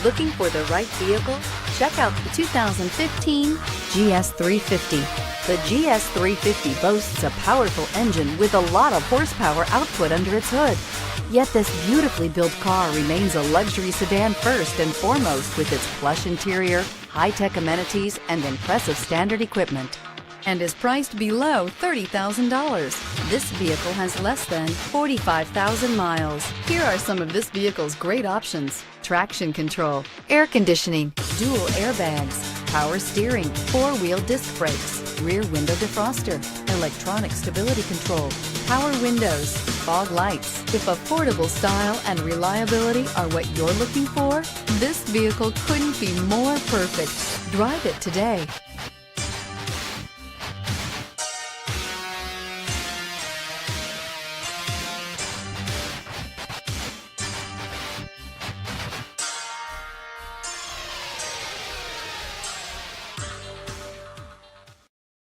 Looking for the right vehicle? Check out the 2015 GS 350. The GS 350 boasts a powerful engine with a lot of horsepower output under its hood. Yet this beautifully built car remains a luxury sedan first and foremost with its plush interior, high-tech amenities, and impressive standard equipment, and is priced below $30,000. This vehicle has less than 45,000 miles. Here are some of this vehicle's great options: traction control, air conditioning, dual airbags, power steering, four-wheel disc brakes, rear window defroster, electronic stability control, power windows, fog lights. If affordable style and reliability are what you're looking for, this vehicle couldn't be more perfect. Drive it today.